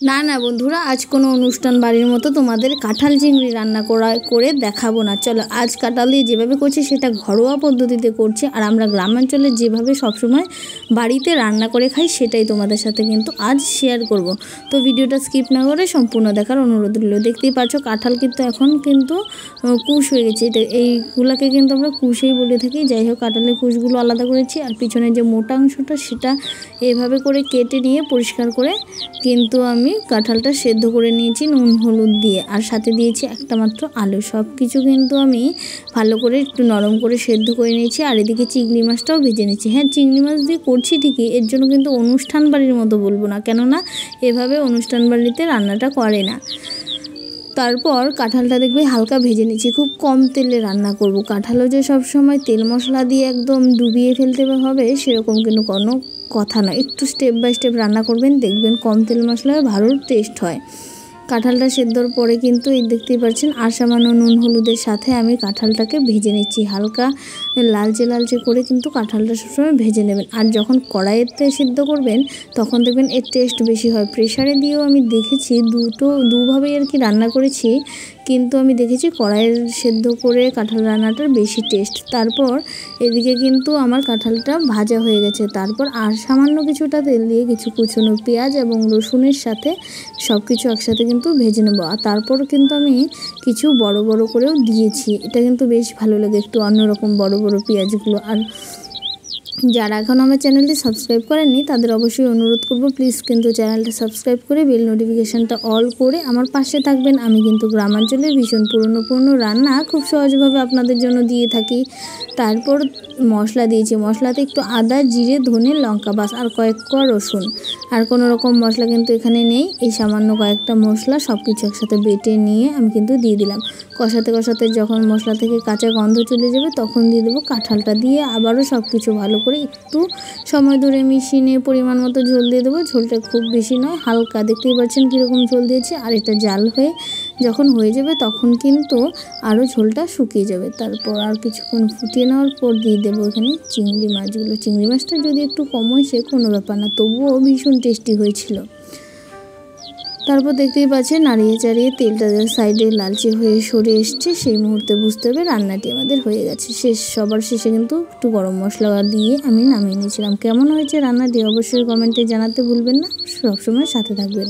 না না বন্ধুরা, আজ কোনো অনুষ্ঠান বাড়ির মতো তোমাদের কাঁঠাল চিংড়ি রান্না করে দেখাবো না। চলো, আজ কাঁঠাল দিয়ে যেভাবে করছি সেটা ঘরোয়া পদ্ধতিতে করছি, আর আমরা গ্রামাঞ্চলে যেভাবে সবসময় বাড়িতে রান্না করে খাই সেটাই তোমাদের সাথে কিন্তু আজ শেয়ার করব। তো ভিডিওটা স্কিপ না করে সম্পূর্ণ দেখার অনুরোধ রইল। দেখতেই পাচ্ছ কাঁঠাল কিন্তু এখন কিন্তু কুশ হয়ে গেছে, এইগুলাকে কিন্তু আমরা কুশেই বলে থাকি। যাই হোক, কাঁঠালের কুশগুলো আলাদা করেছি, আর পিছনে যে মোটা অংশটা সেটা এভাবে করে কেটে নিয়ে পরিষ্কার করে কিন্তু আমি কাঁঠালটা সেদ্ধ করে নিয়েছি নুন হলুদ দিয়ে, আর সাথে দিয়েছি একটা মাত্র আলু। সব কিছু কিন্তু আমি ভালো করে একটু নরম করে সেদ্ধ করে নিয়েছি। আর এদিকে চিংড়ি মাছটাও ভেজে নিচ্ছি। হ্যাঁ, চিংড়ি মাছ দিয়ে করছি ঠিকই, এর জন্য কিন্তু অনুষ্ঠান বাড়ির মতো বলবো না, কেননা এভাবে অনুষ্ঠান বাড়িতে রান্নাটা করে না। তারপর কাঁঠালটা দেখবে হালকা ভেজে নিচ্ছি, খুব কম তেলে রান্না করব। কাঁঠালও যে সবসময় তেল মশলা দিয়ে একদম ডুবিয়ে ফেলতে হবে সেরকম কিন্তু কোনো কথা নয়। একটু স্টেপ বাই স্টেপ রান্না করবেন, দেখবেন কম তেল মশলায় ভালো টেস্ট হয়। কাঁঠালটা সেদ্ধর পরে কিন্তু এই দেখতেই পাচ্ছেন আর সামান্য নুন হলুদের সাথে আমি কাঁঠালটাকে ভেজে নিচ্ছি, হালকা লালচে লালচে করে কিন্তু কাঁঠালটা সবসময় ভেজে নেবেন। আর যখন কড়াইতে সিদ্ধ করবেন তখন দেখবেন এর টেস্ট বেশি হয়। প্রেশারে দিয়েও আমি দেখেছি, দুভাবেই আর কি রান্না করেছি, কিন্তু আমি দেখেছি কড়াইয়ের সেদ্ধ করে কাঁঠাল রান্নাটার বেশি টেস্ট। তারপর এদিকে কিন্তু আমার কাঁঠালটা ভাজা হয়ে গেছে। তারপর আর সামান্য কিছুটা তেল দিয়ে কিছু কুচনো পেঁয়াজ এবং রসুনের সাথে সব কিছু একসাথে কিন্তু ভেজে নেবো। আর তারপর কিন্তু আমি কিছু বড় বড় করেও দিয়েছি, এটা কিন্তু বেশ ভালো লাগে, একটু অন্যরকম বড় বড় পেঁয়াজগুলো। আর যারা এখন আমার চ্যানেলটি সাবস্ক্রাইব করেননি তাদের অবশ্যই অনুরোধ করব, প্লিজ কিন্তু চ্যানেলটা সাবস্ক্রাইব করে বেল নোটিফিকেশানটা অল করে আমার পাশে থাকবেন। আমি কিন্তু গ্রামাঞ্চলের ভীষণ পুরনো রান্না খুব সহজভাবে আপনাদের জন্য দিয়ে থাকি। তারপর মশলা দিয়েছি, মশলাতে একটু আদা জিরে ধনে লঙ্কা বাস, আর কয়েক কোয়া রসুন। আর কোনো রকম মশলা কিন্তু এখানে নেই, এই সামান্য কয়েকটা মশলা সব কিছু একসাথে বেটে নিয়ে আমি কিন্তু দিয়ে দিলাম। কষাতে কষাতে যখন মশলা থেকে কাঁচা গন্ধ চলে যাবে তখন দিয়ে দেবো কাঁঠালটা, দিয়ে আবারও সব কিছু ভালো করে একটু সময় ধরে মিশিয়ে নিয়ে পরিমাণ মতো ঝোল দিয়ে দেবো। ঝোলটা খুব বেশি নয়, হালকা, দেখতেই পাচ্ছেন কীরকম ঝোল দিয়েছে। আর এটা জাল হয়ে যখন হয়ে যাবে তখন কিন্তু আরও ঝোলটা শুকিয়ে যাবে। তারপর আর কিছুক্ষণ ফুটিয়ে নেওয়ার পর দিয়ে দেবো এখানে চিংড়ি মাছগুলো। চিংড়ি মাছটা যদি একটু কম হয় সে কোনো ব্যাপার না, তবুও ভীষণ টেস্টি হয়েছিল। তারপর দেখতেই পাচ্ছেন নাড়িয়ে চাড়িয়ে তেলটা সাইডে লালচে হয়ে সরে এসছে, সেই মুহূর্তে বুঝতে হবে রান্নাটি আমাদের হয়ে গেছে। সবার শেষে কিন্তু একটু গরম মশলা দিয়ে আমি নামিয়ে নিয়েছিলাম। কেমন হয়েছে রান্নাটি অবশ্যই কমেন্টে জানাতে ভুলবেন না, সবসময় সাথে থাকবেন।